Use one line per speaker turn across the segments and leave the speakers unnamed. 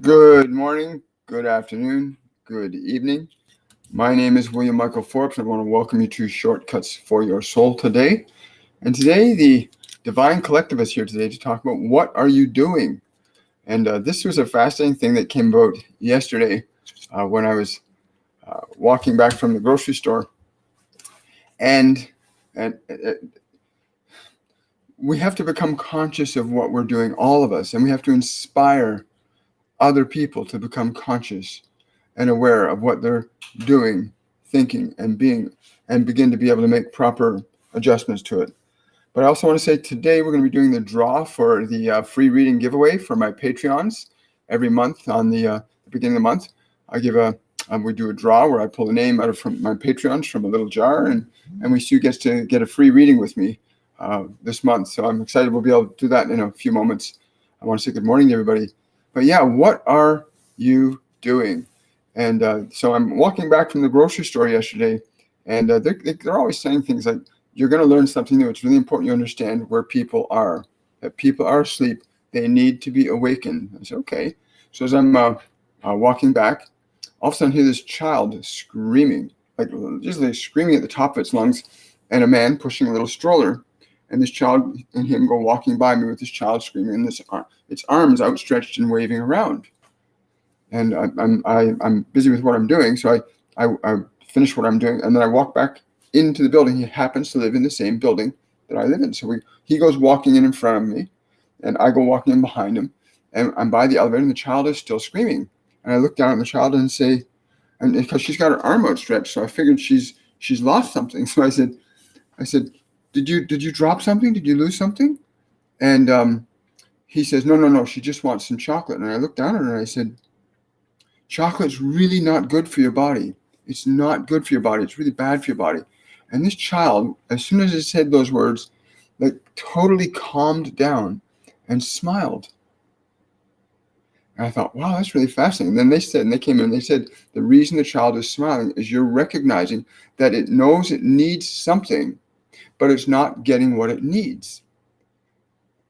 Good morning, good afternoon, good evening. My name is William Michael Forbes. I want to welcome you to Shortcuts for Your Soul today. And today, the Divine Collective is here today to talk about what are you doing? And this was a fascinating thing that came about yesterday when I was walking back from the grocery store. And, and we have to become conscious of what we're doing, all of us, and we have to inspire other people to become conscious and aware of what they're doing, thinking, and being, and begin to be able to make proper adjustments to it. But I also want to say today we're going to be doing the draw for the free reading giveaway for my Patreons. Every month on the beginning of the month, I give we do a draw where I pull a name out of from my Patreons from a little jar, and Sue gets to get a free reading with me this month. So I'm excited we'll be able to do that in a few moments. I want to say good morning to everybody. But yeah, what are you doing? And so I'm walking back from the grocery store yesterday, and they're always saying things like, you're going to learn something new. It's really important you understand where people are, that people are asleep. They need to be awakened. I said, okay. So as I'm walking back, all of a sudden I hear this child screaming, just like screaming at the top of its lungs, and a man pushing a little stroller. And this child and him go walking by me with this child screaming, and its arms outstretched and waving around. And I'm busy with what I'm doing, so I finish what I'm doing, and then I walk back into the building. He happens to live in the same building that I live in, so he goes walking in front of me, and I go walking in behind him, and I'm by the elevator, and the child is still screaming. And I look down at the child and say, and because she's got her arm outstretched, so I figured she's lost something. So I said, did you drop something? Did you lose something? And he says, no, she just wants some chocolate. And I looked down at her and I said, chocolate's really not good for your body. It's not good for your body. It's really bad for your body. And this child, as soon as I said those words, totally calmed down and smiled. And I thought, wow, that's really fascinating. And then they came in and they said, the reason the child is smiling is you're recognizing that it knows it needs something, but it's not getting what it needs.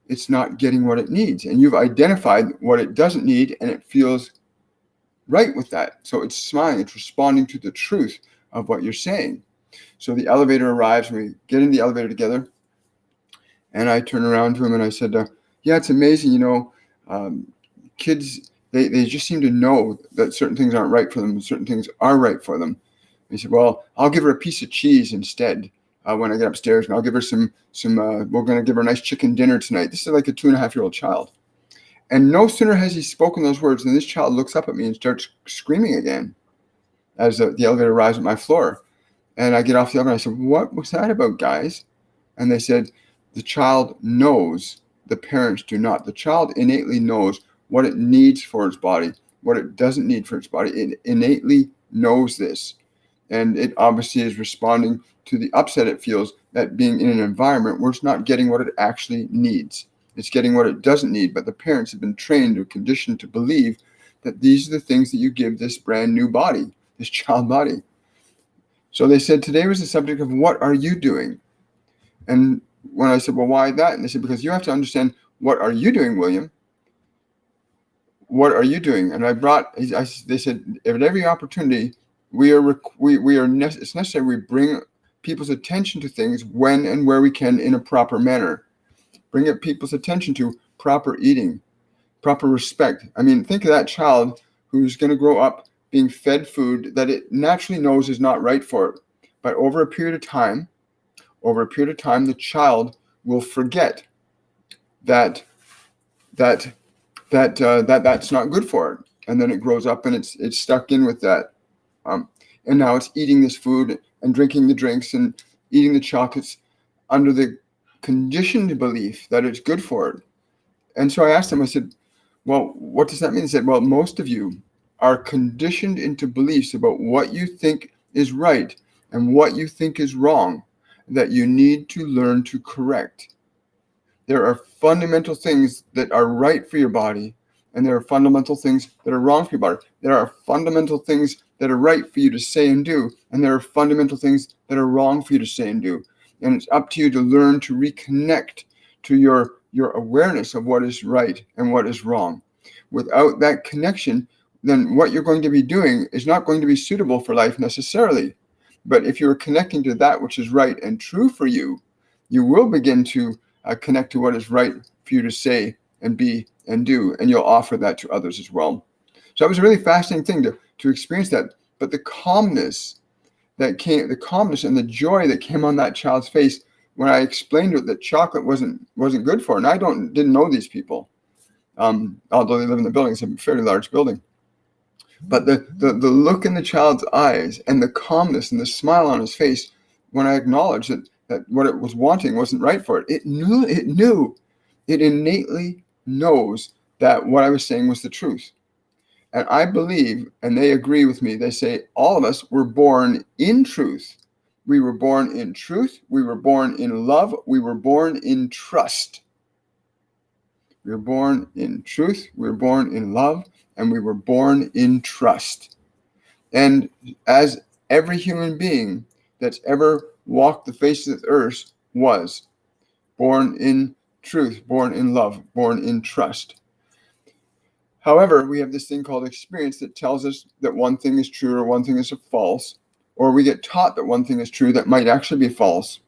It's not getting what it needs. And you've identified what it doesn't need, and it feels right with that. So it's smiling. It's responding to the truth of what you're saying. So the elevator arrives, and we get in the elevator together. And I turn around to him and I said, yeah, it's amazing. Kids, they just seem to know that certain things aren't right for them and certain things are right for them. He said, well, I'll give her a piece of cheese instead. When I get upstairs, and I'll give her some we're going to give her a nice chicken dinner tonight. This is like a 2.5-year-old child. And no sooner has he spoken those words than this child looks up at me and starts screaming again as the elevator arrives at my floor. And I get off the elevator and I said, what was that about, guys? And they said, the child knows, the parents do not. The child innately knows what it needs for its body, what it doesn't need for its body. It innately knows this. And it obviously is responding to the upset it feels that being in an environment where it's not getting what it actually needs. It's getting what it doesn't need, but the parents have been trained or conditioned to believe that these are the things that you give this brand new body, this child body. So they said today was the subject of what are you doing? And when I said, well, why that? And they said, because you have to understand, what are you doing, William? What are you doing? And they said, at every opportunity, it's necessary we bring people's attention to things when and where we can in a proper manner. Bring up people's attention to proper eating, proper respect. I mean, think of that child who's going to grow up being fed food that it naturally knows is not right for it. But over a period of time, the child will forget that that's not good for it. And then it grows up and it's stuck in with that. And now it's eating this food and drinking the drinks and eating the chocolates under the conditioned belief that it's good for it. And so I asked him, I said, well, what does that mean? He said, well, most of you are conditioned into beliefs about what you think is right and what you think is wrong that you need to learn to correct. There are fundamental things that are right for your body, and there are fundamental things that are wrong for your body. There are fundamental things that are right for you to say and do, and there are fundamental things that are wrong for you to say and do. And it's up to you to learn to reconnect to your awareness of what is right and what is wrong. Without that connection, then what you're going to be doing is not going to be suitable for life necessarily. But if you're connecting to that which is right and true for you, you will begin to connect to what is right for you to say and be and do, and you'll offer that to others as well. So it was a really fascinating thing to experience that. But the calmness and the joy that came on that child's face when I explained to it that chocolate wasn't good for her. And I didn't know these people, although they live in the building. It's a fairly large building. But the look in the child's eyes and the calmness and the smile on his face when I acknowledged that what it was wanting wasn't right for it, it innately knows that what I was saying was the truth. And I believe, and they agree with me, they say all of us were born in truth. We were born in truth. We were born in love. We were born in trust. We were born in truth. We were born in love. And we were born in trust. And as every human being that's ever walked the face of the earth was, born in truth, born in love, born in trust. However, we have this thing called experience that tells us that one thing is true or one thing is false, or we get taught that one thing is true that might actually be false.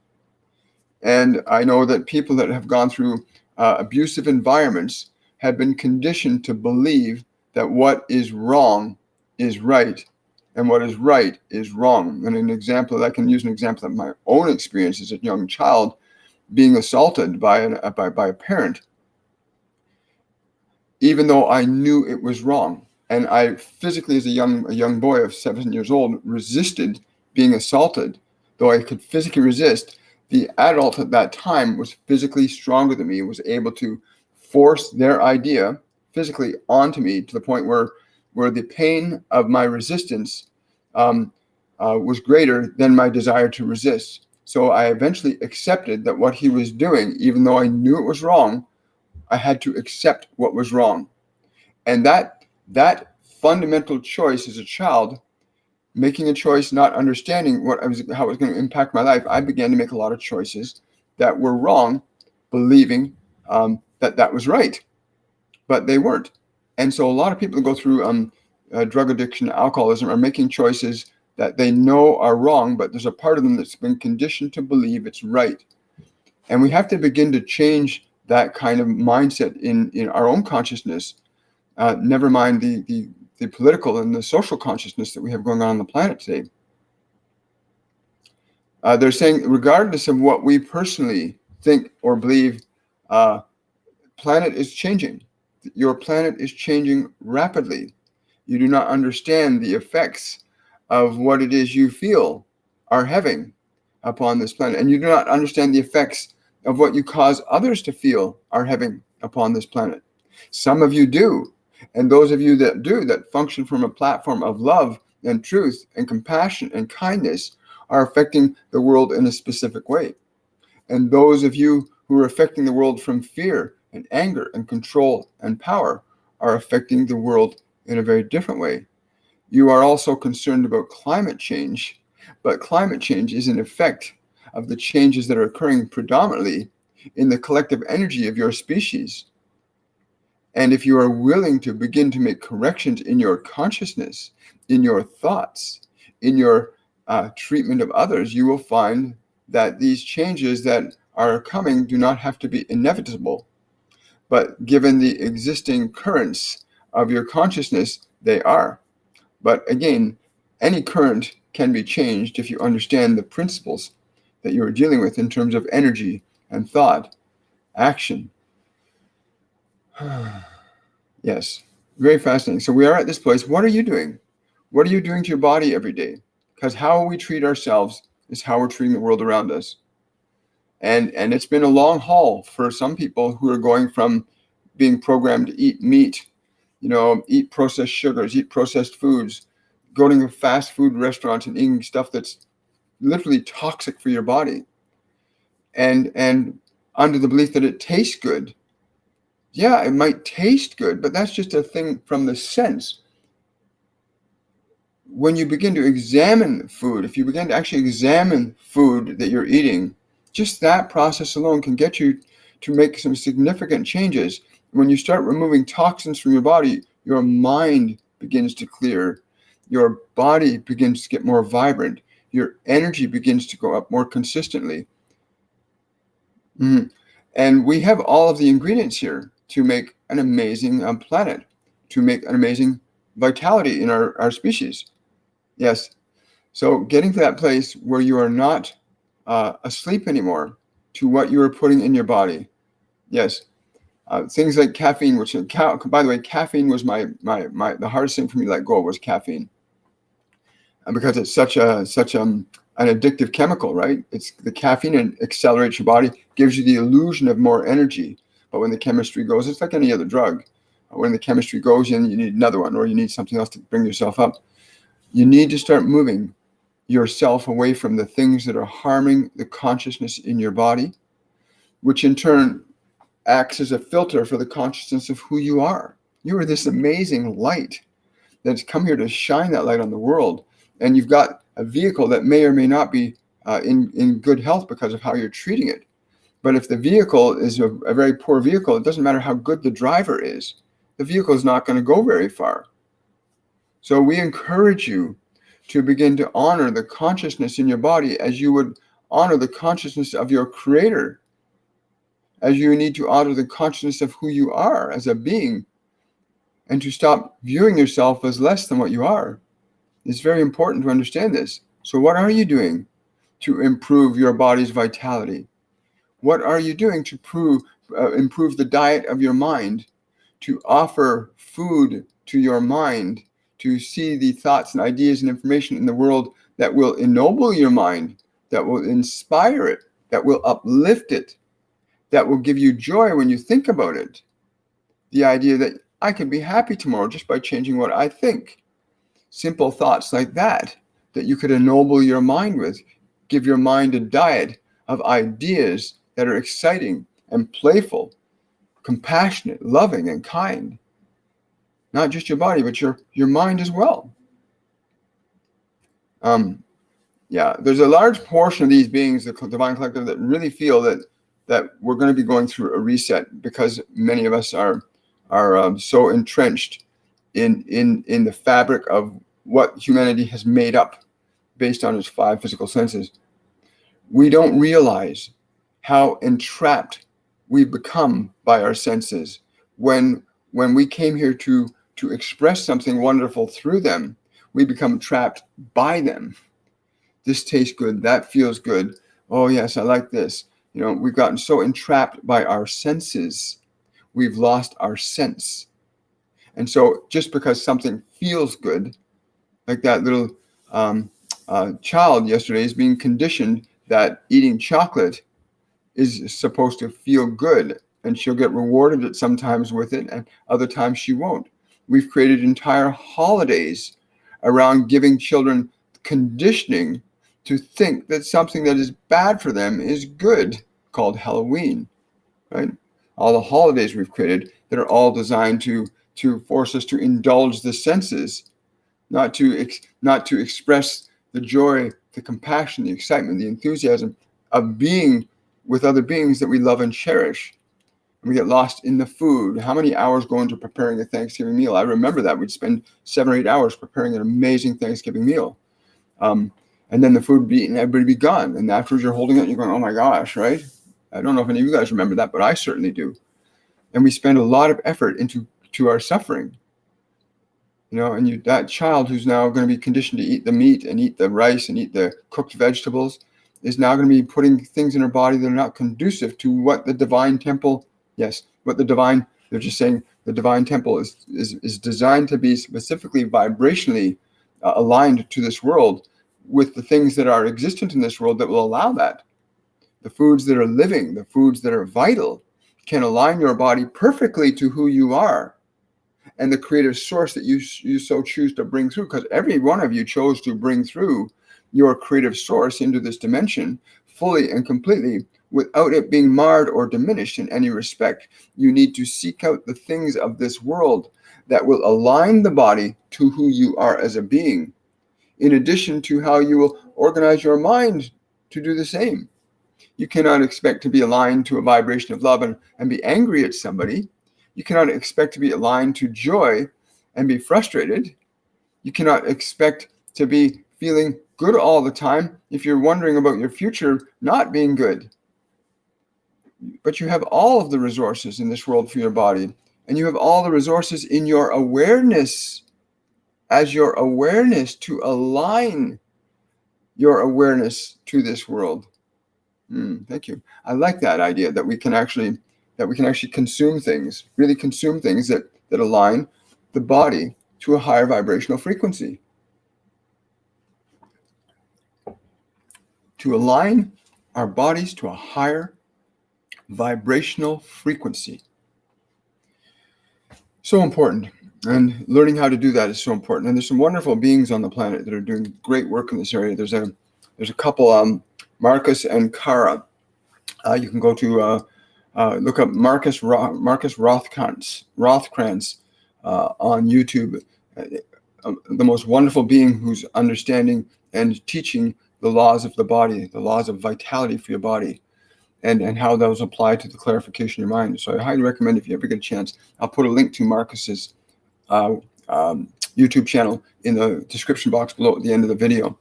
And I know that people that have gone through abusive environments have been conditioned to believe that what is wrong is right and what is right is wrong. And I can use an example of my own experience as a young child being assaulted by a parent, even though I knew it was wrong. And I physically, as a young boy of 7 years old, resisted being assaulted. Though I could physically resist, the adult at that time was physically stronger than me, was able to force their idea physically onto me to the point where the pain of my resistance was greater than my desire to resist. So I eventually accepted that what he was doing, even though I knew it was wrong, I had to accept what was wrong. And that fundamental choice as a child, making a choice, not understanding how it was going to impact my life, I began to make a lot of choices that were wrong, believing that was right, but they weren't. And so a lot of people who go through drug addiction, alcoholism, are making choices that they know are wrong, but there's a part of them that's been conditioned to believe it's right. And we have to begin to change that kind of mindset in our own consciousness, never mind the political and the social consciousness that we have going on the planet today. They're saying, regardless of what we personally think or believe, planet is changing. Your planet is changing rapidly. You do not understand the effects of what it is you feel are having upon this planet. And you do not understand the effects of what you cause others to feel are having upon this planet. Some of you do. And those of you that do, that function from a platform of love and truth and compassion and kindness, are affecting the world in a specific way. And those of you who are affecting the world from fear and anger and control and power are affecting the world in a very different way. You are also concerned about climate change, but climate change is an effect of the changes that are occurring predominantly in the collective energy of your species. And if you are willing to begin to make corrections in your consciousness, in your thoughts, in your treatment of others, you will find that these changes that are coming do not have to be inevitable. But given the existing currents of your consciousness, they are. But again, any current can be changed if you understand the principles that you are dealing with in terms of energy and thought, action. Yes, very fascinating. So we are at this place. What are you doing? What are you doing to your body every day? Because how we treat ourselves is how we're treating the world around us. And it's been a long haul for some people who are going from being programmed to eat meat, eat processed sugars, eat processed foods, going to fast food restaurants and eating stuff that's literally toxic for your body. And under the belief that it tastes good. Yeah, it might taste good, but that's just a thing from the sense. When you begin to examine food, if you begin to actually examine food that you're eating, just that process alone can get you to make some significant changes. When you start removing toxins from your body, your mind begins to clear. Your body begins to get more vibrant. Your energy begins to go up more consistently. And we have all of the ingredients here to make an amazing planet, to make an amazing vitality in our species. Yes. So getting to that place where you are not asleep anymore to what you are putting in your body. Yes. Things like caffeine, which by the way, caffeine was the hardest thing for me to let go of was caffeine, because it's such an addictive chemical, right? It's the caffeine accelerates your body, gives you the illusion of more energy, but when the chemistry goes, it's like any other drug. When the chemistry goes in, you need another one, or you need something else to bring yourself up. You need to start moving yourself away from the things that are harming the consciousness in your body, which in turn acts as a filter for the consciousness of who you are. You are this amazing light that's come here to shine that light on the world. And you've got a vehicle that may or may not be in good health because of how you're treating it. But if the vehicle is a very poor vehicle, it doesn't matter how good the driver is. The vehicle is not going to go very far. So we encourage you to begin to honor the consciousness in your body as you would honor the consciousness of your creator, as you need to honor the consciousness of who you are as a being, and to stop viewing yourself as less than what you are. It's very important to understand this. So what are you doing to improve your body's vitality? What are you doing to improve the diet of your mind, to offer food to your mind, to see the thoughts and ideas and information in the world that will ennoble your mind, that will inspire it, that will uplift it, that will give you joy when you think about it? The idea that I can be happy tomorrow just by changing what I think. Simple thoughts like that you could ennoble your mind with. Give your mind a diet of ideas that are exciting and playful, compassionate, loving, and kind. Not just your body, but your mind as well. There's a large portion of these beings, the Divine Collective, that really feel that we're going to be going through a reset, because many of us are so entrenched in the fabric of what humanity has made up based on its 5 physical senses. We don't realize how entrapped we've become by our senses. When we came here to express something wonderful through them, we become trapped by them. This tastes good, that feels good. Oh yes, I like this. We've gotten so entrapped by our senses, we've lost our sense. And so just because something feels good, like that little child yesterday is being conditioned that eating chocolate is supposed to feel good, and she'll get rewarded at sometimes with it, and other times she won't. We've created entire holidays around giving children conditioning to think that something that is bad for them is good, called Halloween, right? All the holidays we've created that are all designed to force us to indulge the senses, not to express the joy, the compassion, the excitement, the enthusiasm of being with other beings that we love and cherish. And we get lost in the food. How many hours go into preparing a Thanksgiving meal? I remember that. We'd spend 7 or 8 hours preparing an amazing Thanksgiving meal. And then the food would be eaten, everybody would be gone. And afterwards you're holding it and you're going, oh my gosh, right? I don't know if any of you guys remember that, but I certainly do. And we spend a lot of effort into our suffering. And that child who's now going to be conditioned to eat the meat and eat the rice and eat the cooked vegetables is now going to be putting things in her body that are not conducive to what the divine temple, they're just saying the divine temple is designed to be specifically vibrationally aligned to this world with the things that are existent in this world that will allow that. The foods that are living, the foods that are vital, can align your body perfectly to who you are and the creative source that you so choose to bring through, because every one of you chose to bring through your creative source into this dimension fully and completely without it being marred or diminished in any respect. You need to seek out the things of this world that will align the body to who you are as a being, in addition to how you will organize your mind to do the same. You cannot expect to be aligned to a vibration of love and be angry at somebody. You cannot expect to be aligned to joy and be frustrated. You cannot expect to be feeling good all the time if you're wondering about your future not being good. But you have all of the resources in this world for your body, and you have all the resources in your awareness, as your awareness, to align your awareness to this world. Thank you. I like that idea that we can actually consume things, really consume things that align the body to a higher vibrational frequency. To align our bodies to a higher vibrational frequency. So important. And learning how to do that is so important. And there's some wonderful beings on the planet that are doing great work in this area. There's a couple, Marcus and Kara. You can go to look up Marcus Rothkrantz on YouTube. The most wonderful being who's understanding and teaching the laws of the body, the laws of vitality for your body, and how those apply to the clarification of your mind. So I highly recommend, if you ever get a chance, I'll put a link to Marcus's YouTube channel in the description box below at the end of the video.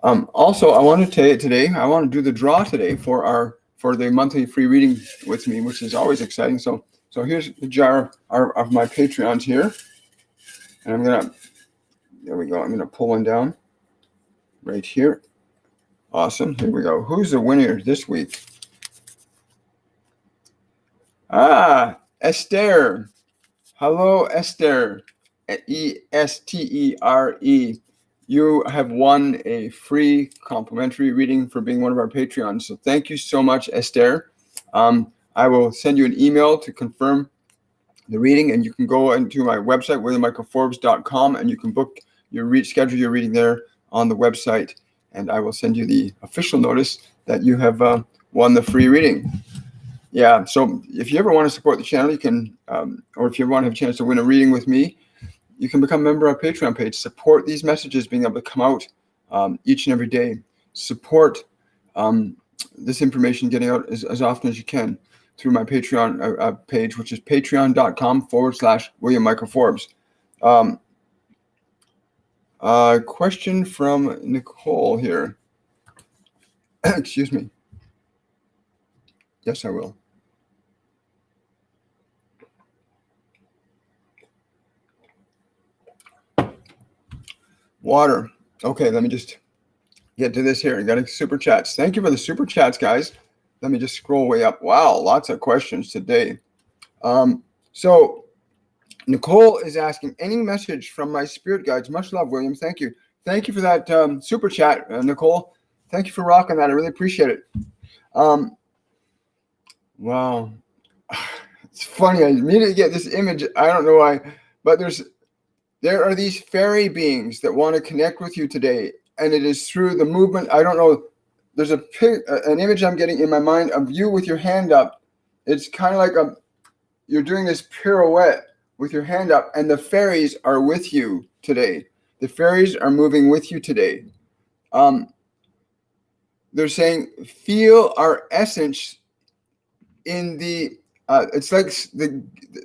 Also, I want to do the draw today for the monthly free reading with me, which is always exciting. So here's the jar of my Patreons here, and there we go. I'm gonna pull one down right here. Awesome. Here we go. Who's the winner this week? Esther. Hello, Esther. Estere. You have won a free complimentary reading for being one of our Patreons. So thank you so much, Esther. I will send you an email to confirm the reading, and you can go into my website, WilliamMichaelForbes.com, and you can schedule your reading there on the website, and I will send you the official notice that you have won the free reading. Yeah, so if you ever want to support the channel, you can, or if you want to have a chance to win a reading with me, you can become a member of our Patreon page. Support these messages being able to come out each and every day. Support this information getting out as often as you can through my Patreon page, which is patreon.com/William Michael Forbes. Question from Nicole here. Excuse me. Yes, I will. Water. Okay, let me just get to this here. I got super chats. Thank you for the super chats, guys. Let me just scroll way up. Wow, lots of questions today. So Nicole is asking, any message from my spirit guides? Much love, William. Thank you. Thank you for that super chat, Nicole. Thank you for rocking that. I really appreciate it. Wow. It's funny. I immediately get this image. I don't know why, but there are these fairy beings that want to connect with you today, and it is through the movement. I don't know. There's an image I'm getting in my mind of you with your hand up. It's kind of like you're doing this pirouette with your hand up, and the fairies are with you today. The fairies are moving with you today. They're saying, feel our essence in the, it's like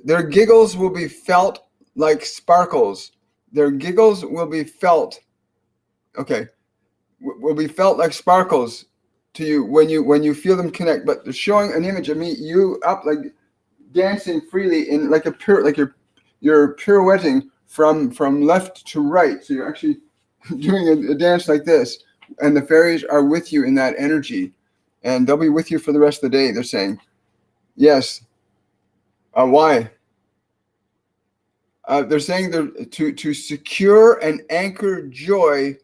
their giggles will be felt like sparkles. Their giggles will be felt, will be felt like sparkles to you when you feel them connect. But they're showing an image of you up, like dancing freely in like you're pirouetting from left to right. So you're actually doing a dance like this, and the fairies are with you in that energy, and they'll be with you for the rest of the day. They're saying, yes. Why? They're saying to secure and anchor joy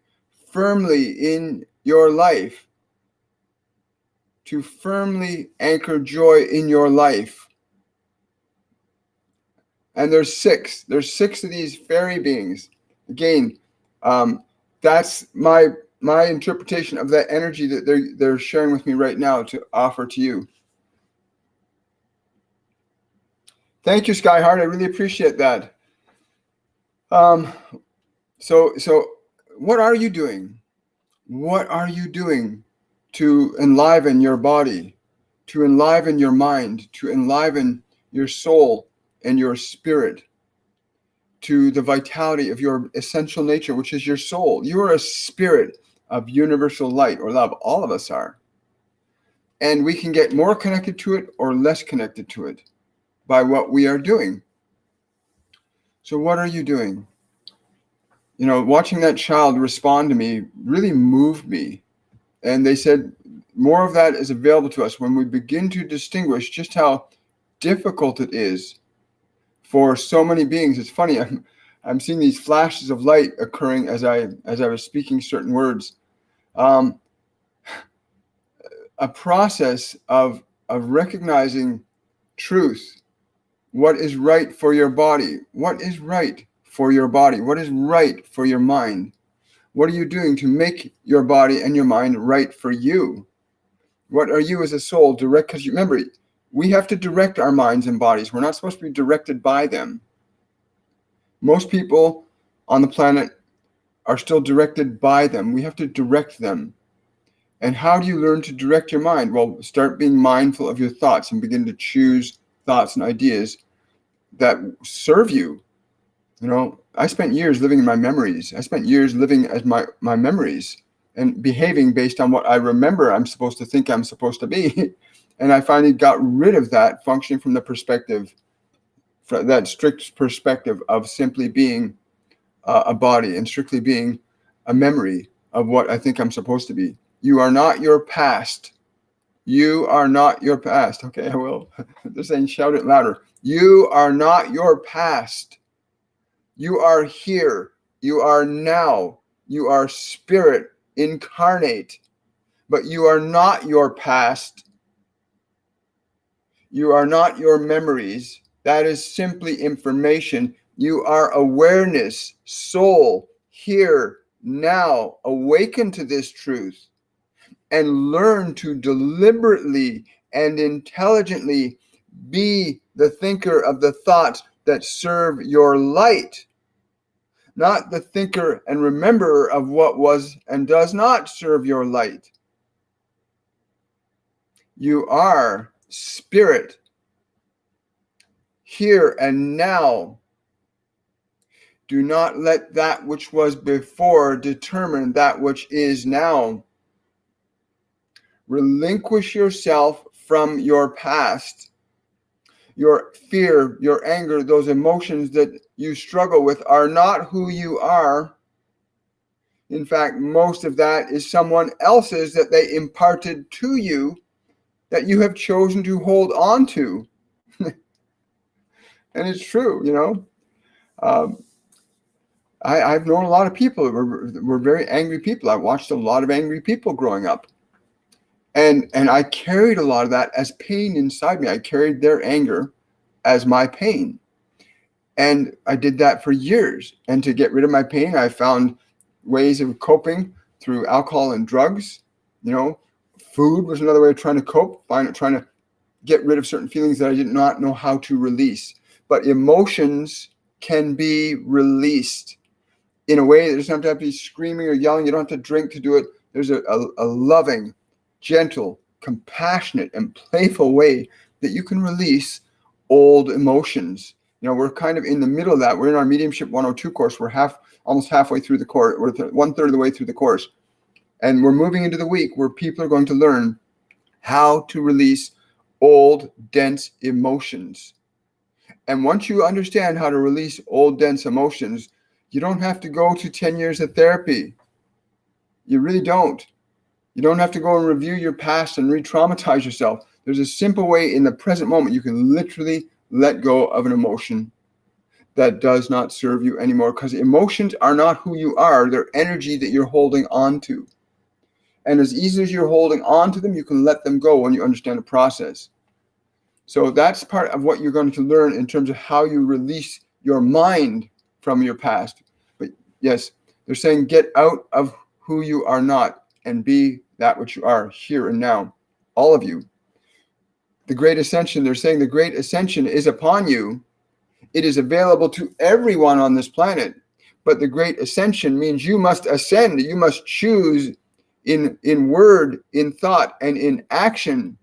firmly in your life. To firmly anchor joy in your life. And there's six of these fairy beings. Again, that's my interpretation of that energy that they're sharing with me right now to offer to you. Thank you, Skyheart. I really appreciate that. So what are you doing? What are you doing to enliven your body, to enliven your mind, to enliven your soul and your spirit, to the vitality of your essential nature, which is your soul. You are a spirit of universal light or love. All of us are. And we can get more connected to it or less connected to it by what we are doing. So what are you doing? You know, watching that child respond to me really moved me. And they said more of that is available to us when we begin to distinguish just how difficult it is for so many beings. It's funny, I'm seeing these flashes of light occurring as I was speaking certain words. A process of recognizing truth, what is right for your body, what is right for your body, what is right for your mind. What are you doing to make your body and your mind right for you? What are you as a soul direct? Because remember, we have to direct our minds and bodies. We're not supposed to be directed by them. Most people on the planet are still directed by them. We have to direct them. And how do you learn to direct your mind? Well, start being mindful of your thoughts and begin to choose thoughts and ideas that serve you. You know, I spent years living in my memories. I spent years living as my memories and behaving based on what I remember I'm supposed to think I'm supposed to be. And I finally got rid of that, functioning from the perspective, that strict perspective of simply being a body and strictly being a memory of what I think I'm supposed to be. You are not your past. You are not your past. Okay, I will. They're saying shout it louder. You are not your past. You are here. You are now. You are spirit incarnate. But you are not your past. You are not your memories. That is simply information. You are awareness, soul, here, now. Awaken to this truth and learn to deliberately and intelligently be the thinker of the thoughts that serve your light. Not the thinker and rememberer of what was and does not serve your light. You are spirit, here and now. Do not let that which was before determine that which is now. Relinquish yourself from your past. Your fear, your anger, those emotions that you struggle with are not who you are. In fact, most of that is someone else's that they imparted to you that you have chosen to hold on to. And it's true, you know. I've known a lot of people who were very angry people. I watched a lot of angry people growing up. And I carried a lot of that as pain inside me. I carried their anger as my pain. And I did that for years. And to get rid of my pain, I found ways of coping through alcohol and drugs. You know, food was another way of trying to cope, trying to get rid of certain feelings that I did not know how to release. But emotions can be released in a way that doesn't have to be screaming or yelling. You don't have to drink to do it. There's a loving, gentle, compassionate, and playful way that you can release old emotions. You know, we're kind of in the middle of that. We're in our Mediumship 102 course. We're almost halfway through the course. We're 1/3 of the way through the course. And we're moving into the week where people are going to learn how to release old, dense emotions. And once you understand how to release old, dense emotions, you don't have to go to 10 years of therapy. You really don't. You don't have to go and review your past and re-traumatize yourself. There's a simple way in the present moment you can literally let go of an emotion that does not serve you anymore, because emotions are not who you are. They're energy that you're holding on to. And as easy as you're holding on to them, you can let them go when you understand the process. So that's part of what you're going to learn in terms of how you release your mind from your past. But yes, they're saying get out of who you are not and be that which you are here and now. All of you. The great ascension, they're saying the great ascension is upon you. It is available to everyone on this planet. But the great ascension means you must ascend. You must choose in word, in thought, and in action,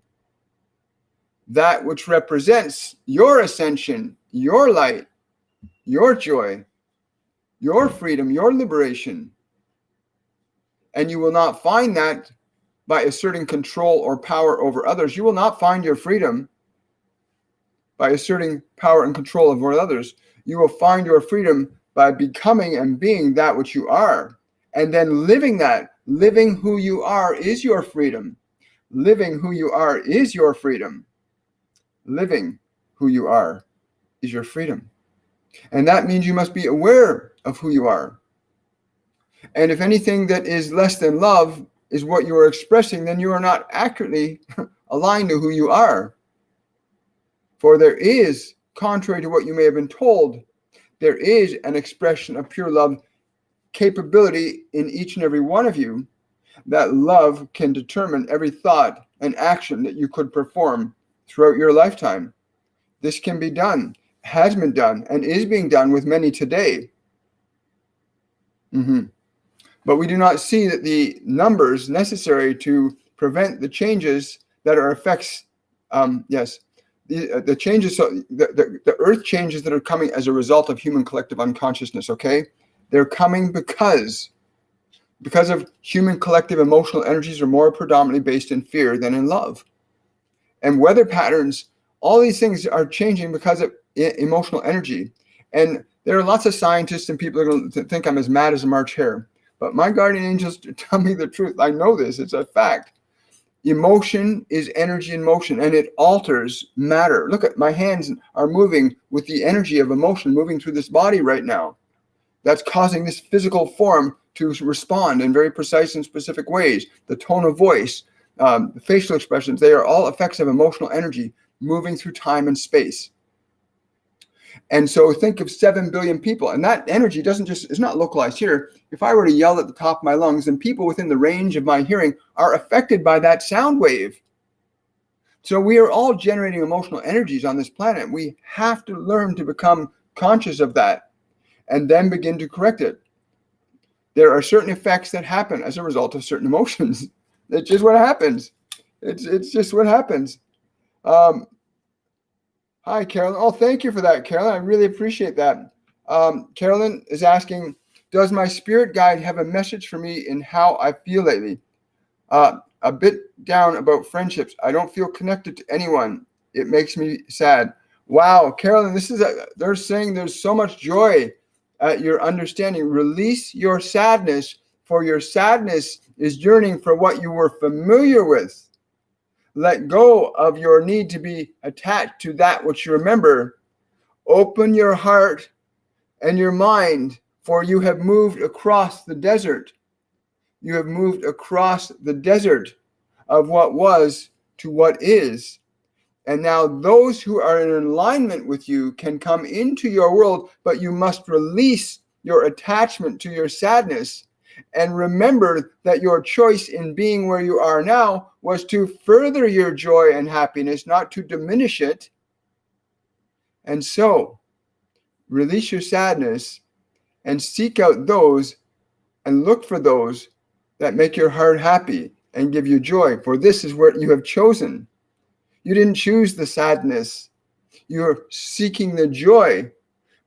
that which represents your ascension, your light, your joy, your freedom, your liberation. And you will not find that by asserting control or power over others. You will not find your freedom by asserting power and control over others. You will find your freedom by becoming and being that which you are, and then living that. Living who you are is your freedom. Living who you are is your freedom. Living who you are is your freedom. And that means you must be aware of who you are. And if anything that is less than love is what you are expressing, then you are not accurately aligned to who you are. For there is, contrary to what you may have been told, there is an expression of pure love capability in each and every one of you. That love can determine every thought and action that you could perform throughout your lifetime. This can be done, has been done, and is being done with many today. But we do not see that the numbers necessary to prevent the changes that are effects, the changes, so the earth changes that are coming as a result of human collective unconsciousness, okay? They're coming because of human collective emotional energies are more predominantly based in fear than in love. And weather patterns, all these things are changing because of emotional energy. And there are lots of scientists and people are going to think I'm as mad as a March hare. But my guardian angels tell me the truth. I know this. It's a fact. Emotion is energy in motion, and it alters matter. Look at my hands are moving with the energy of emotion moving through this body right now. That's causing this physical form to respond in very precise and specific ways. The tone of voice, the facial expressions, they are all effects of emotional energy moving through time and space. And so think of 7 billion people, and that energy is not localized here. If I were to yell at the top of my lungs, then people within the range of my hearing are affected by that sound wave. So we are all generating emotional energies on this planet. We have to learn to become conscious of that and then begin to correct it. There are certain effects that happen as a result of certain emotions. It's just what happens. It's just what happens. Hi, Carolyn. Oh, thank you for that, Carolyn. I really appreciate that. Carolyn is asking, does my spirit guide have a message for me in how I feel lately? A bit down about friendships. I don't feel connected to anyone. It makes me sad. Wow, Carolyn, they're saying there's so much joy at your understanding. Release your sadness, for your sadness is yearning for what you were familiar with. Let go of your need to be attached to that which you remember. Open your heart and your mind, for you have moved across the desert. You have moved across the desert of what was to what is. And now those who are in alignment with you can come into your world, but you must release your attachment to your sadness. And remember that your choice in being where you are now was to further your joy and happiness, not to diminish it. And so, release your sadness and seek out those and look for those that make your heart happy and give you joy, for this is what you have chosen. You didn't choose the sadness. You're seeking the joy.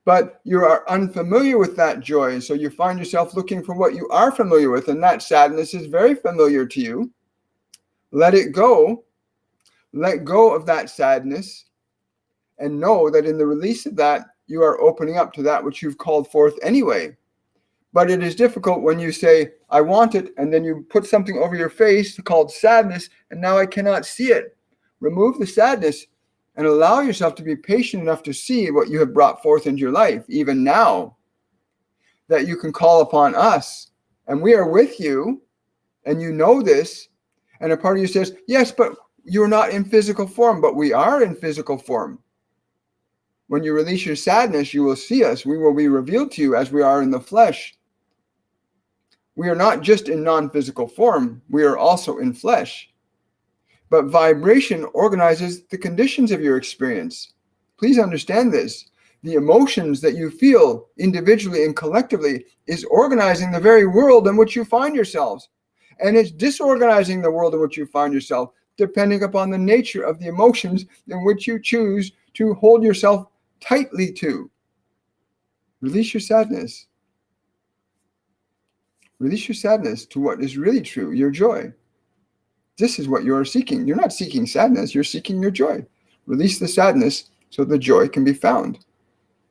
But you are unfamiliar with that joy, so you find yourself looking for what you are familiar with, and that sadness is very familiar to you. Let it go. Let go of that sadness, and know that in the release of that, you are opening up to that which you've called forth anyway. But it is difficult when you say, I want it, and then you put something over your face called sadness, and now I cannot see it. Remove the sadness and allow yourself to be patient enough to see what you have brought forth into your life, even now, that you can call upon us. And we are with you, and you know this. And a part of you says, yes, but you're not in physical form. But we are in physical form. When you release your sadness, you will see us. We will be revealed to you as we are in the flesh. We are not just in non-physical form. We are also in flesh. But vibration organizes the conditions of your experience. Please understand this. The emotions that you feel individually and collectively is organizing the very world in which you find yourselves. And it's disorganizing the world in which you find yourself, depending upon the nature of the emotions in which you choose to hold yourself tightly to. Release your sadness. Release your sadness to what is really true, your joy. This is what you are seeking. You're not seeking sadness, you're seeking your joy. Release the sadness so the joy can be found.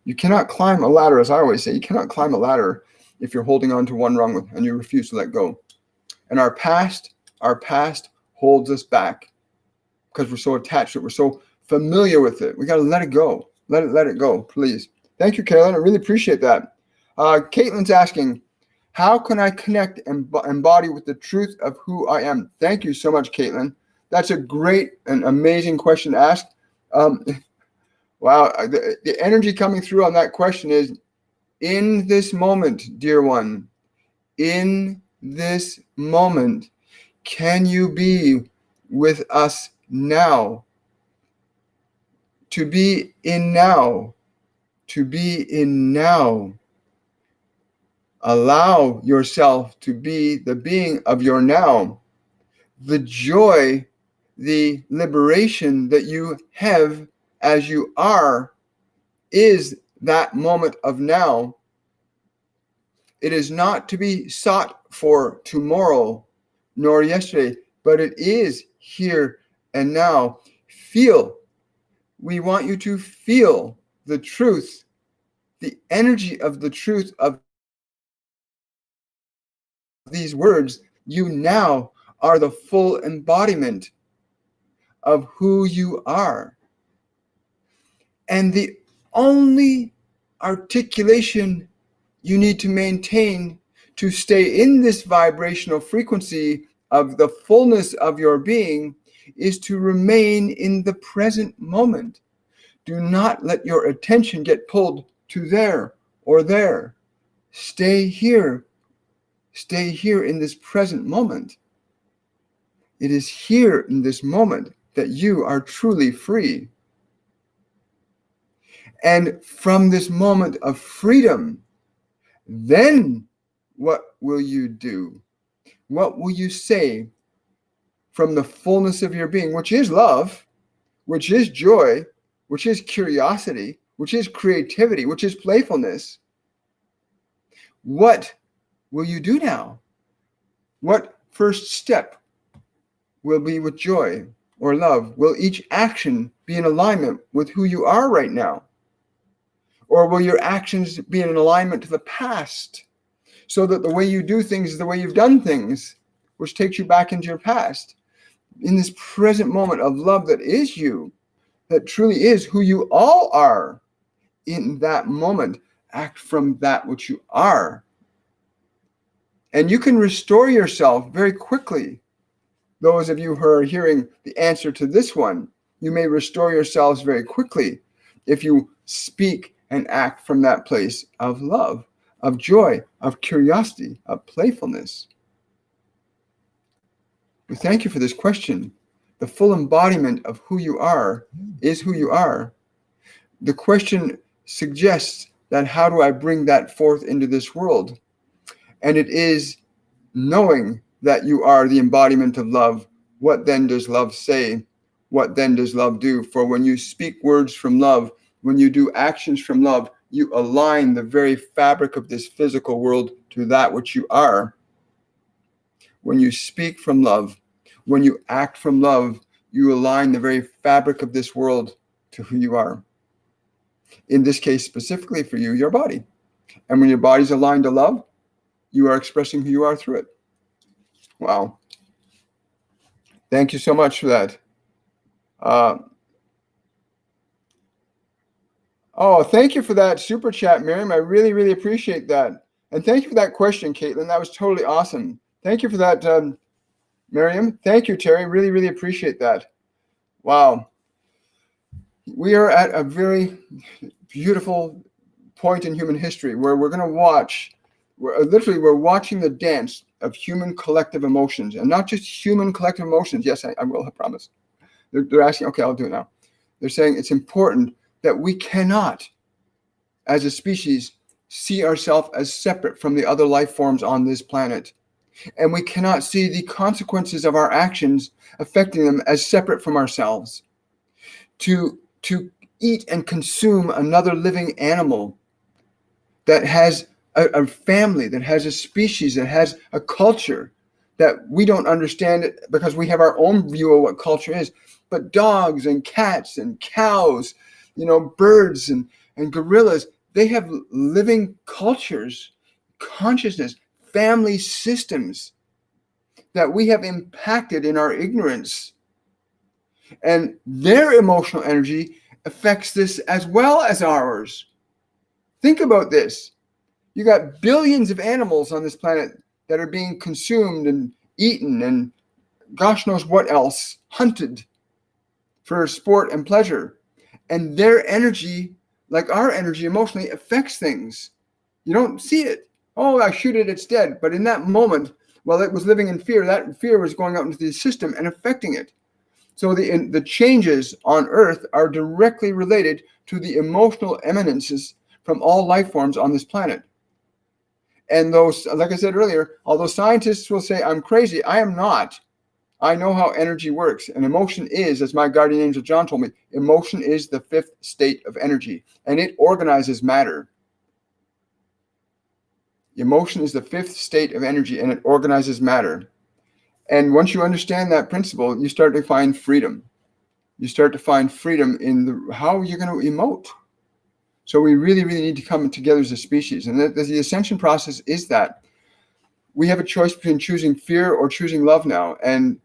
You cannot climb a ladder, as I always say, you cannot climb a ladder if you're holding on to one rung and you refuse to let go. And our past holds us back because we're so attached to it. We're so familiar with it. We got to let it go. Let it go, please. Thank you, Carolyn. I really appreciate that. Caitlin's asking, how can I connect and embody with the truth of who I am? Thank you so much, Caitlin. That's a great and amazing question to ask. Wow, the energy coming through on that question is, in this moment, dear one, in this moment, can you be with us now? To be in now. To be in now. Allow yourself to be the being of your now. The joy, the liberation that you have as you are is that moment of now. It is not to be sought for tomorrow nor yesterday, but it is here and now. Feel. We want you to feel the truth, the energy of the truth of these words. You now are the full embodiment of who you are. And the only articulation you need to maintain to stay in this vibrational frequency of the fullness of your being is to remain in the present moment. Do not let your attention get pulled to there or there. Stay here. Stay here in this present moment. It is here in this moment that you are truly free. And from this moment of freedom, then what will you do? What will you say from the fullness of your being, which is love, which is joy, which is curiosity, which is creativity, which is playfulness? What will you do now? What first step will be with joy or love? Will each action be in alignment with who you are right now? Or will your actions be in alignment to the past, so that the way you do things is the way you've done things, which takes you back into your past? In this present moment of love that is you, that truly is who you all are, in that moment, act from that which you are. And you can restore yourself very quickly. Those of you who are hearing the answer to this one, you may restore yourselves very quickly if you speak and act from that place of love, of joy, of curiosity, of playfulness. We thank you for this question. The full embodiment of who you are is who you are. The question suggests that how do I bring that forth into this world? And it is knowing that you are the embodiment of love. What then does love say? What then does love do? For when you speak words from love, when you do actions from love, you align the very fabric of this physical world to that which you are. When you speak from love, when you act from love, you align the very fabric of this world to who you are. In this case, specifically for you, your body. And when your body's aligned to love, you are expressing who you are through it. Wow. Thank you so much for that. Thank you for that super chat, Miriam. I really, really appreciate that. And thank you for that question, Caitlin. That was totally awesome. Thank you for that, Miriam. Thank you, Terry. Really, really appreciate that. Wow. We are at a very beautiful point in human history where we're going to watch, we're watching the dance of human collective emotions, and not just human collective emotions. Yes, I will, I promise. They're asking, okay, I'll do it now. They're saying it's important that we cannot, as a species, see ourselves as separate from the other life forms on this planet. and we cannot see the consequences of our actions affecting them as separate from ourselves. To eat and consume another living animal that has a family, that has a species, that has a culture that we don't understand because we have our own view of what culture is. But dogs and cats and cows, birds and gorillas, they have living cultures, consciousness, family systems that we have impacted in our ignorance. And their emotional energy affects this as well as ours. Think about this. You got billions of animals on this planet that are being consumed and eaten and gosh knows what else, hunted for sport and pleasure. And their energy, like our energy emotionally, affects things. You don't see it. Oh, I shoot it, it's dead. But in that moment, while it was living in fear, that fear was going out into the system and affecting it. So the changes on Earth are directly related to the emotional eminences from all life forms on this planet. And those, like I said earlier, although scientists will say I'm crazy, I am not. I know how energy works. And emotion is, as my guardian angel John told me, emotion is the fifth state of energy, and it organizes matter. Emotion is the fifth state of energy, and it organizes matter. And once you understand that principle, you start to find freedom. You start to find freedom in how you're going to emote. So we really, really need to come together as a species. And the ascension process is that we have a choice between choosing fear or choosing love now. And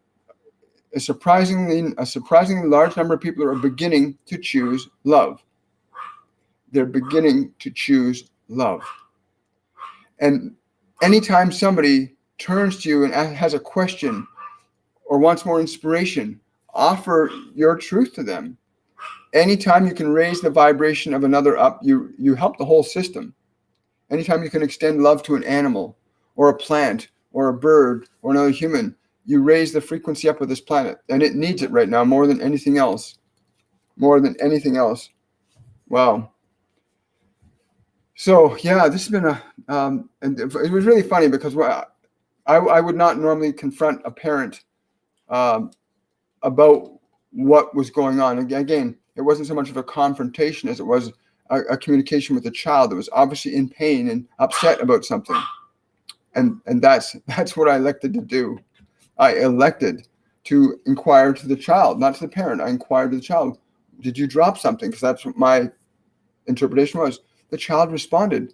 a surprisingly large number of people are beginning to choose love. They're beginning to choose love. And anytime somebody turns to you and has a question or wants more inspiration, offer your truth to them. Anytime you can raise the vibration of another up, you help the whole system. Anytime you can extend love to an animal or a plant or a bird or another human, you raise the frequency up of this planet. And it needs it right now more than anything else. More than anything else. Wow. So, yeah, this has been and it was really funny because I would not normally confront a parent about what was going on. Again, it wasn't so much of a confrontation as it was a communication with a child that was obviously in pain and upset about something. And that's what I elected to do. I elected to inquire to the child, not to the parent. I inquired to the child, did you drop something? Because that's what my interpretation was. The child responded.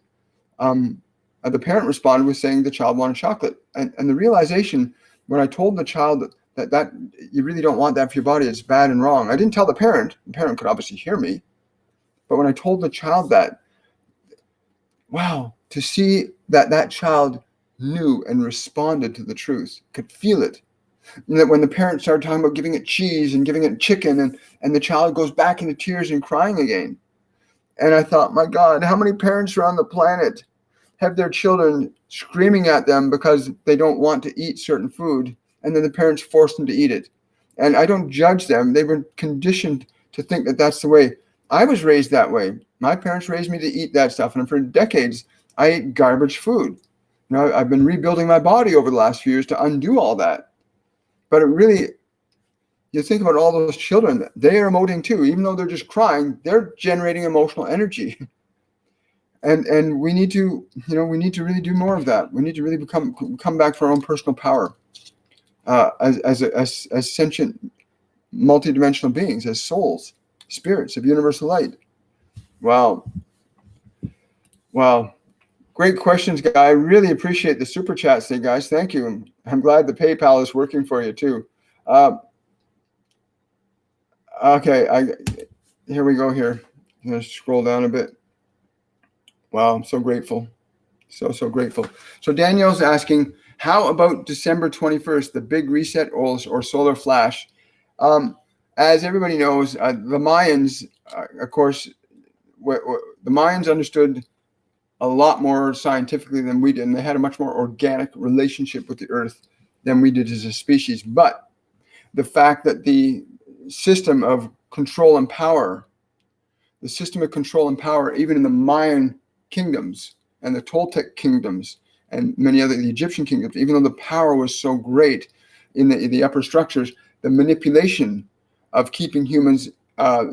The parent responded with saying the child wanted chocolate. And the realization when I told the child that you really don't want that for your body, it's bad and wrong. I didn't tell the parent could obviously hear me. But when I told the child that, wow, to see that child knew and responded to the truth, could feel it. And that when the parent started talking about giving it cheese and giving it chicken, and the child goes back into tears and crying again. And I thought, my God, how many parents around the planet have their children screaming at them because they don't want to eat certain food, and then the parents force them to eat it. And I don't judge them. They were conditioned to think that that's the way. I was raised that way. My parents raised me to eat that stuff. And for decades, I ate garbage food. I've been rebuilding my body over the last few years to undo all that. But it really, you think about all those children, they are emoting too. Even though they're just crying, they're generating emotional energy. And we need to, really do more of that. We need to really come back to our own personal power as sentient, multidimensional beings, as souls, spirits of universal light. Wow. Great questions, guy. I really appreciate the super chats today, guys. Thank you. I'm glad the PayPal is working for you too. Okay, here we go here. I'm going to scroll down a bit. Wow, I'm so grateful. So grateful. So Danielle's asking, how about December 21st, the big reset or solar flash? As everybody knows, the Mayans, of course, the Mayans understood a lot more scientifically than we did, and they had a much more organic relationship with the earth than we did as a species. But the fact that the system of control and power, even in the Mayan kingdoms and the Toltec kingdoms and many other, the Egyptian kingdoms, even though the power was so great in the upper structures, the manipulation of keeping humans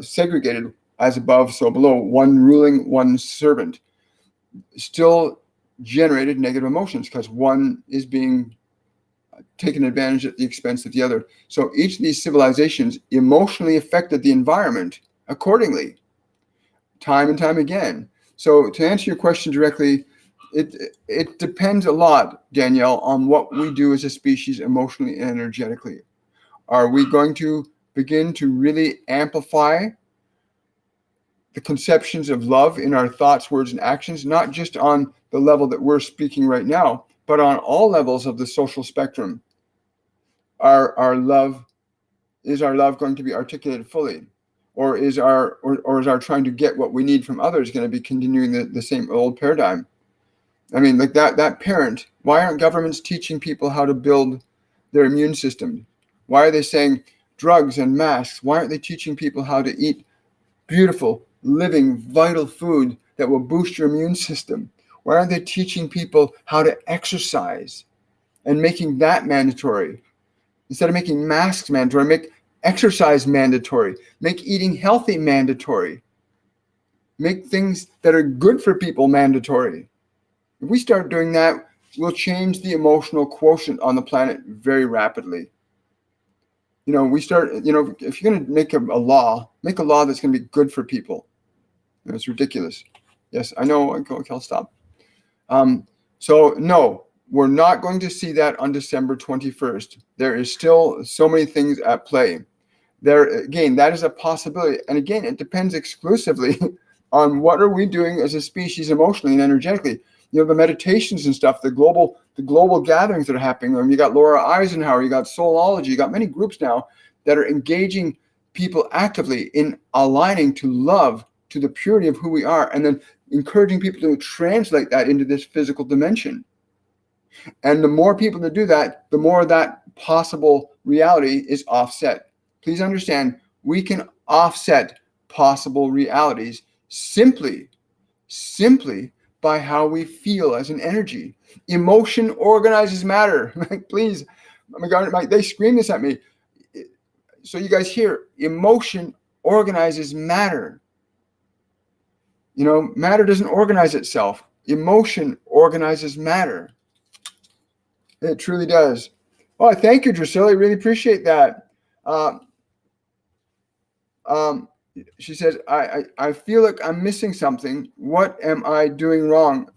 segregated as above, so below, one ruling, one servant, still generated negative emotions because one is being taken advantage at the expense of the other. So each of these civilizations emotionally affected the environment accordingly, time and time again. So to answer your question directly, it depends a lot, Danielle, on what we do as a species emotionally and energetically. Are we going to begin to really amplify the conceptions of love in our thoughts, words, and actions, not just on the level that we're speaking right now, but on all levels of the social spectrum? Our love, is our love going to be articulated fully? Or is our trying to get what we need from others going to be continuing the same old paradigm? I mean, like that parent, why aren't governments teaching people how to build their immune system? Why are they saying drugs and masks? Why aren't they teaching people how to eat beautiful, living, vital food that will boost your immune system? Why aren't they teaching people how to exercise and making that mandatory? Instead of making masks mandatory, make exercise mandatory, make eating healthy mandatory, make things that are good for people mandatory. If we start doing that, we'll change the emotional quotient on the planet very rapidly. If you're going to make a law that's going to be good for people. It's ridiculous. Yes, I know. Okay, I'll stop. So no, we're not going to see that on December 21st. There is still so many things at play. There, again, that is a possibility. And again, it depends exclusively on what are we doing as a species emotionally and energetically. The meditations and stuff, the global gatherings that are happening. You got Laura Eisenhower, you got Soulology, you got many groups now that are engaging people actively in aligning to love, to the purity of who we are, and then encouraging people to translate that into this physical dimension. And the more people that do that, the more that possible reality is offset. Please understand, we can offset possible realities simply by how we feel as an energy. Emotion organizes matter. Please, oh my God, they scream this at me. So you guys hear, emotion organizes matter. Matter doesn't organize itself. Emotion organizes matter. It truly does. Oh, thank you, Drusilla. I really appreciate that. She says, I feel like I'm missing something. What am I doing wrong?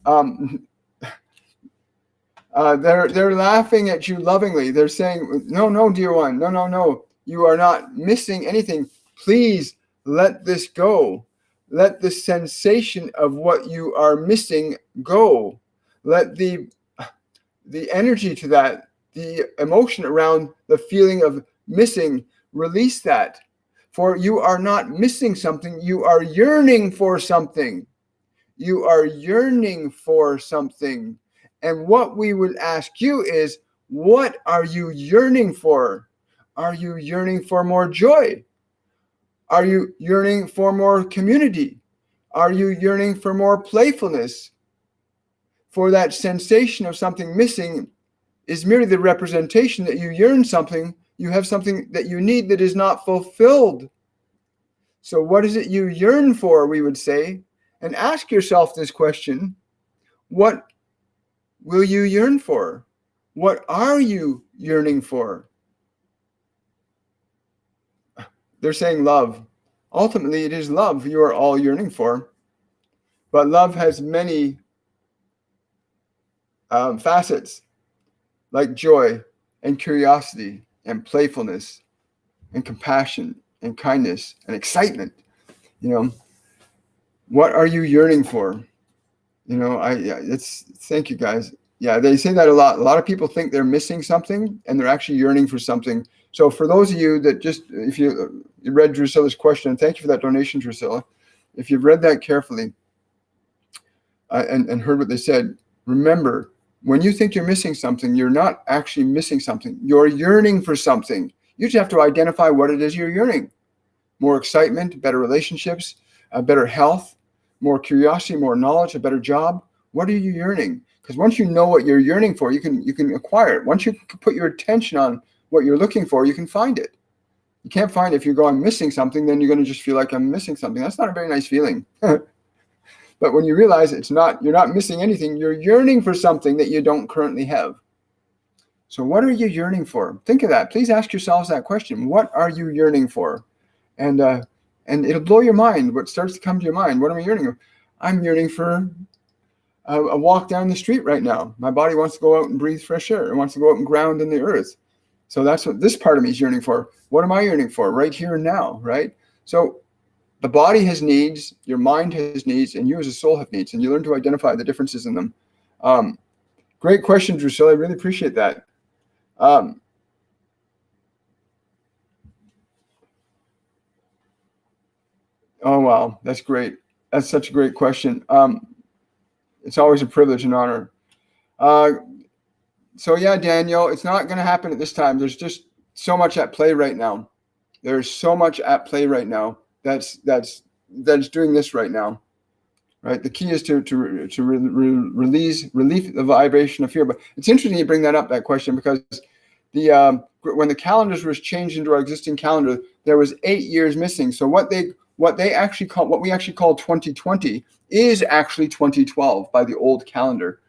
They're laughing at you lovingly. They're saying, no, dear one. No. You are not missing anything. Please let this go. Let the sensation of what you are missing go. Let the energy to that, the emotion around the feeling of missing, release that. For you are not missing something. You are yearning for something. You are yearning for something. And what we would ask you is, what are you yearning for? Are you yearning for more joy? Are you yearning for more community? Are you yearning for more playfulness? For that sensation of something missing is merely the representation that you yearn something, you have something that you need that is not fulfilled. So what is it you yearn for, we would say? And ask yourself this question: what will you yearn for? What are you yearning for? They're saying love. Ultimately, it is love you are all yearning for. But love has many facets, like joy and curiosity and playfulness and compassion and kindness and excitement. What are you yearning for? Thank you, guys. Yeah, they say that a lot. A lot of people think they're missing something and they're actually yearning for something. So for those of you that if you read Drusilla's question, thank you for that donation, Drusilla. If you've read that carefully and heard what they said, remember, when you think you're missing something, you're not actually missing something. You're yearning for something. You just have to identify what it is you're yearning. More excitement, better relationships, better health, more curiosity, more knowledge, a better job. What are you yearning? Because once you know what you're yearning for, you can acquire it. Once you put your attention on what you're looking for, you can find it. You can't find it if you're going missing something, then you're going to just feel like I'm missing something. That's not a very nice feeling. But when you realize you're not missing anything, you're yearning for something that you don't currently have. So what are you yearning for? Think of that. Please ask yourselves that question. What are you yearning for? And it'll blow your mind. What starts to come to your mind? What am I yearning for? I'm yearning for a walk down the street right now. My body wants to go out and breathe fresh air. It wants to go out and ground in the earth. So that's what this part of me is yearning for. What am I yearning for? Right here and now, right? So the body has needs, your mind has needs, and you as a soul have needs, and you learn to identify the differences in them. Great question, Drusilla. I really appreciate that. Oh, wow. That's great. That's such a great question. It's always a privilege and honor. So yeah, Daniel, it's not going to happen at this time. There's just so much at play right now. There's so much at play right now. That's doing this right now, right? The key is to relieve the vibration of fear. But it's interesting you bring that up, that question, because when the calendars was changed into our existing calendar, there was 8 years missing. So what we actually call 2020 is actually 2012 by the old calendar.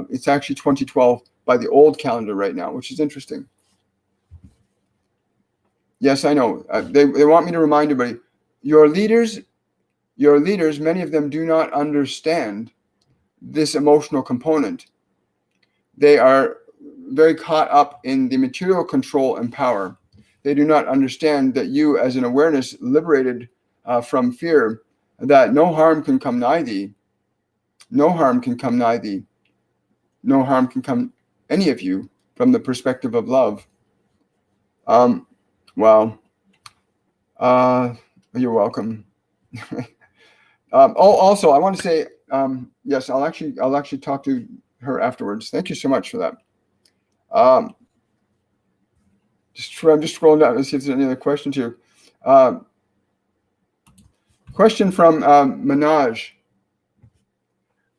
It's actually 2012 by the old calendar right now, which is interesting. Yes, I know. They want me to remind everybody, your leaders, many of them do not understand this emotional component. They are very caught up in the material control and power. They do not understand that you, as an awareness liberated from fear, that no harm can come nigh thee. No harm can come nigh thee. No harm can come any of you from the perspective of love. Wow. You're welcome. Also, I want to say, yes, I'll actually talk to her afterwards. Thank you so much for that. I'm just scrolling down to see if there's any other questions here. Question from Manoj.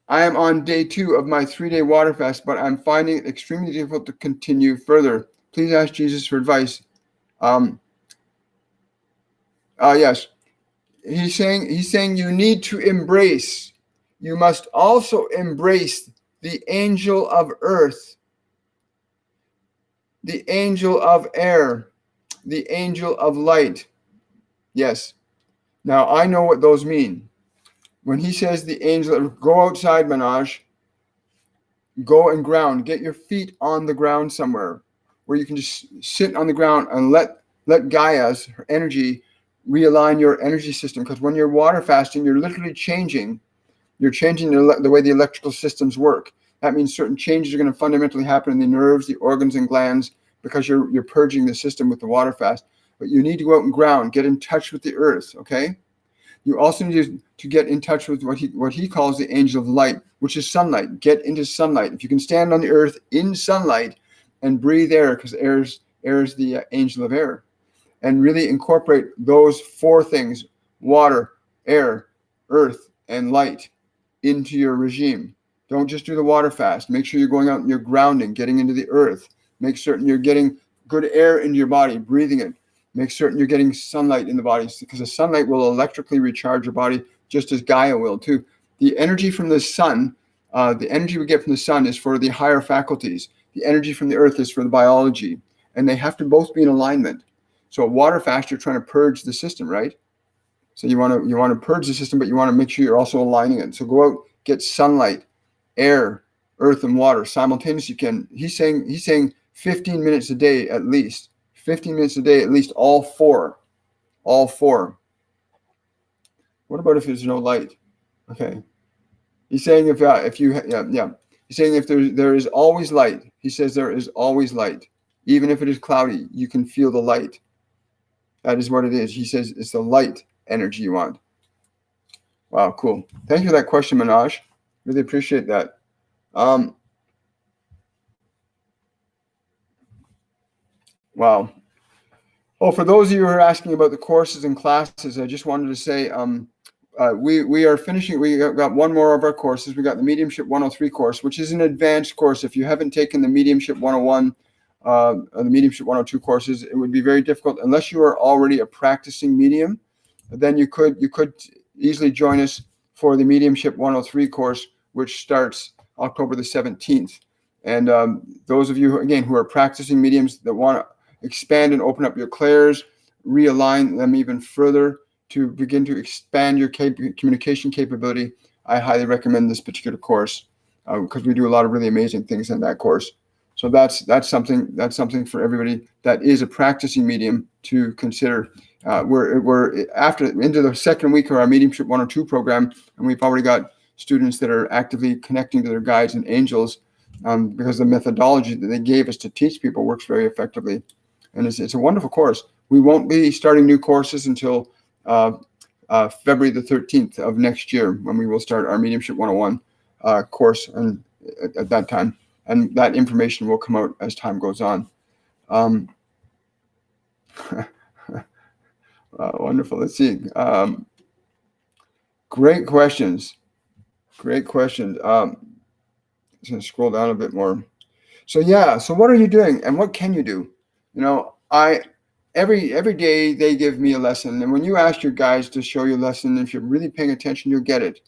I am on day 2 of my 3-day water fast, but I'm finding it extremely difficult to continue further. Please ask Jesus for advice. Yes. He's saying you need to embrace. You must also embrace the angel of earth, the angel of air, the angel of light. Yes. Now I know what those mean. When he says the angel, go outside, Manoj. Go and ground. Get your feet on the ground somewhere where you can just sit on the ground and let Gaia's energy realign your energy system. Because when you're water fasting, you're literally changing. You're changing the way the electrical systems work. That means certain changes are going to fundamentally happen in the nerves, the organs, and glands because you're purging the system with the water fast. But you need to go out and ground. Get in touch with the earth. Okay. You also need to get in touch with what he calls the angel of light, which is sunlight. Get into sunlight. If you can stand on the earth in sunlight and breathe air, because air is the angel of air, and really incorporate those 4 things: water, air, earth, and light into your regime. Don't just do the water fast. Make sure you're going out and you're grounding, getting into the earth. Make certain you're getting good air into your body, breathing it. Make certain you're getting sunlight in the body, because the sunlight will electrically recharge your body just as Gaia will too. The energy from the sun, the energy we get from the sun is for the higher faculties. The energy from the earth is for the biology, and they have to both be in alignment. So at water fast, you're trying to purge the system, right? So you want to purge the system, but you want to make sure you're also aligning it. So go out, get sunlight, air, earth, and water simultaneously. He's saying 15 minutes a day at least. 15 minutes a day, at least all four. What about if there's no light? Okay. He's saying He's saying if there is always light. He says there is always light. Even if it is cloudy, you can feel the light. That is what it is. He says it's the light energy you want. Wow, cool. Thank you for that question, Manoj. Really appreciate that. Wow. Oh, for those of you who are asking about the courses and classes, I just wanted to say we are finishing. We got one more of our courses. We got the Mediumship 103 course, which is an advanced course. If you haven't taken the Mediumship 101, or the Mediumship 102 courses, it would be very difficult unless you are already a practicing medium. Then you could easily join us for the Mediumship 103 course, which starts October the 17th. And those of you, again, who are practicing mediums that want to expand and open up your clairs, realign them even further to begin to expand your communication capability, I highly recommend this particular course because we do a lot of really amazing things in that course. So that's something for everybody that is a practicing medium to consider. We're after into the second week of our Mediumship 102 program, and we've already got students that are actively connecting to their guides and angels because the methodology that they gave us to teach people works very effectively. And it's a wonderful course. We won't be starting new courses until February the 13th of next year, when we will start our Mediumship 101 course, and at that time. And that information will come out as time goes on. Wonderful. Let's see. Great questions. Great questions. I'm going to scroll down a bit more. So yeah. So what are you doing, and what can you do? Every day they give me a lesson, and when you ask your guides to show you a lesson, if you're really paying attention, you'll get it.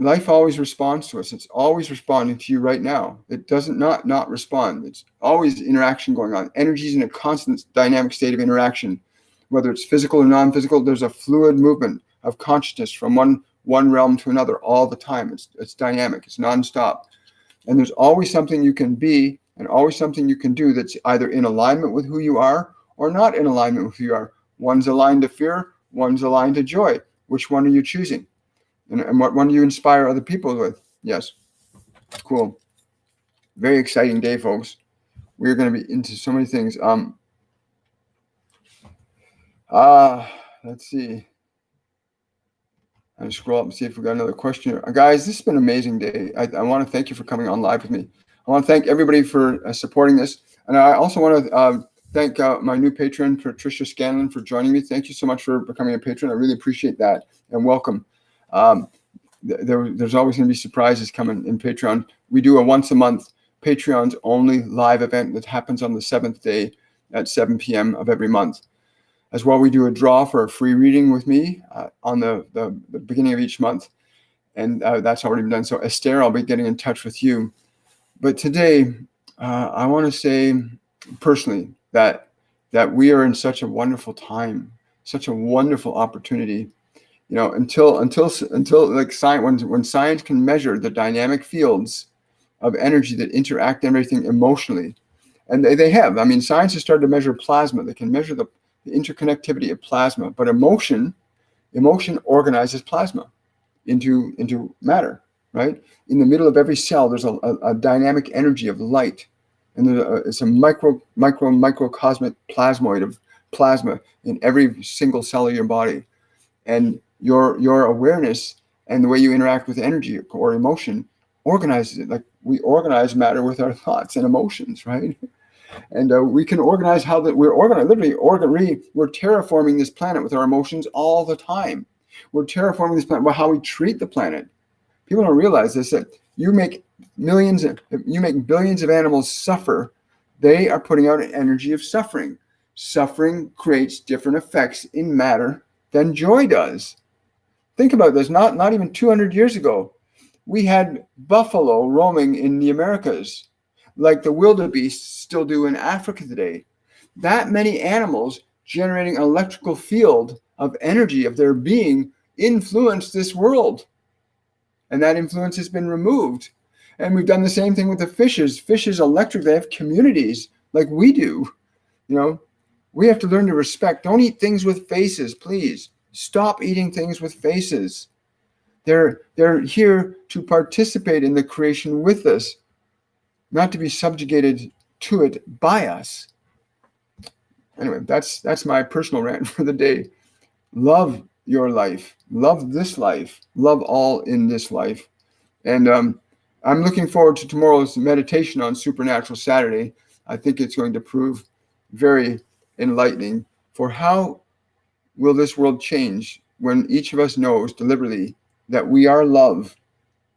Life always responds to us. It's always responding to you right now. It doesn't not respond. It's always interaction going on. Energy is in a constant dynamic state of interaction, whether it's physical or non-physical. There's a fluid movement of consciousness from one realm to another all the time. It's dynamic. It's nonstop, and there's always something you can be, and always something you can do that's either in alignment with who you are or not in alignment with who you are. One's aligned to fear. One's aligned to joy. Which one are you choosing? And what one do you inspire other people with? Yes. Cool. Very exciting day, folks. We're going to be into so many things. Let's see. I'll scroll up and see if we got another question here. Guys, this has been an amazing day. I want to thank you for coming on live with me. I want to thank everybody for supporting this. And I also want to thank my new patron, Patricia Scanlon, for joining me. Thank you so much for becoming a patron. I really appreciate that, and welcome. There's always going to be surprises coming in Patreon. We do a once a month Patreon's only live event that happens on the 7th day at 7 p.m. of every month. As well, we do a draw for a free reading with me on the beginning of each month, and that's already been done. So Esther, I'll be getting in touch with you. But today, I want to say personally that we are in such a wonderful time, such a wonderful opportunity. Until like science, when science can measure the dynamic fields of energy that interact everything emotionally, and they have. I mean, science has started to measure plasma. They can measure the interconnectivity of plasma, but emotion organizes plasma into matter, right? In the middle of every cell, there's a dynamic energy of light, and it's a microcosmic plasmoid of plasma in every single cell of your body. And your awareness and the way you interact with energy or emotion organizes it. Like we organize matter with our thoughts and emotions, right? And we can organize how that we're organized. Literally, we're terraforming this planet with our emotions all the time. We're terraforming this planet by how we treat the planet. People don't realize this, that you make billions of animals suffer. They are putting out an energy of suffering. Suffering creates different effects in matter than joy does. Think about this. Not even 200 years ago, we had buffalo roaming in the Americas, like the wildebeest still do in Africa today. That many animals generating an electrical field of energy of their being influenced this world. And that influence has been removed. And we've done the same thing with the fishes. Fishes electric, they have communities like we do. We have to learn to respect. Don't eat things with faces, please. Stop eating things with faces. They're here to participate in the creation with us, not to be subjugated to it by us. Anyway, that's my personal rant for the day. Love your life. Love this life. Love all in this life. And I'm looking forward to tomorrow's meditation on Supernatural Saturday. I think it's going to prove very enlightening for how will this world change when each of us knows deliberately that we are love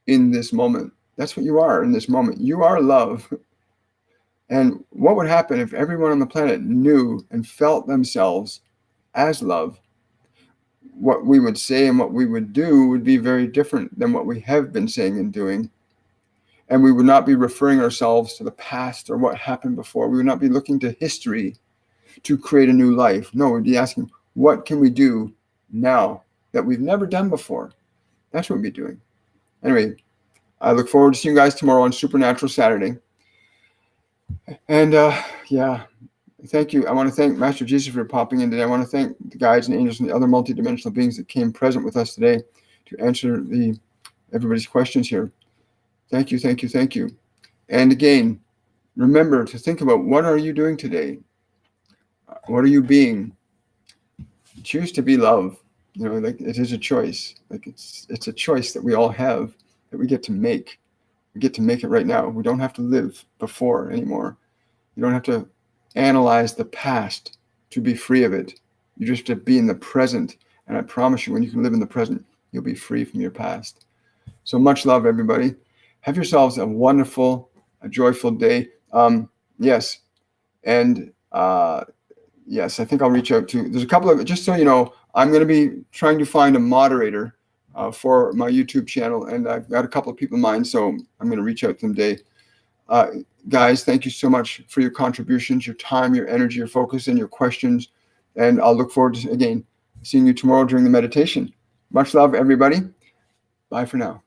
in this moment. That's what you are in this moment. You are love. And what would happen if everyone on the planet knew and felt themselves as love? What we would say and what we would do would be very different than what we have been saying and doing. And we would not be referring ourselves to the past or what happened before. We would not be looking to history to create a new life. No, we'd be asking, what can we do now that we've never done before? That's what we'd be doing. Anyway, I look forward to seeing you guys tomorrow on Supernatural Saturday. And yeah, thank you. I want to thank Master Jesus for popping in today. I want to thank the guides and angels and the other multidimensional beings that came present with us today to answer everybody's questions here. Thank you, thank you, thank you. And again, remember to think about, what are you doing today? What are you being? Choose to be love. You know, like, it is a choice. Like, it's a choice that we all have, that we get to make. We get to make it right now. We don't have to live before anymore. You don't have to analyze the past to be free of it. You just have to be in the present. And I promise you, when you can live in the present, you'll be free from your past. So much love, everybody. Have yourselves a wonderful, a joyful day. Yes. And yes, I think I'll reach out to, there's a couple of, just so you know, I'm going to be trying to find a moderator for my YouTube channel, and I've got a couple of people in mind, so I'm going to reach out to them today. Guys, thank you so much for your contributions, your time, your energy, your focus, and your questions. And I'll look forward to, again, seeing you tomorrow during the meditation. Much love, everybody. Bye for now.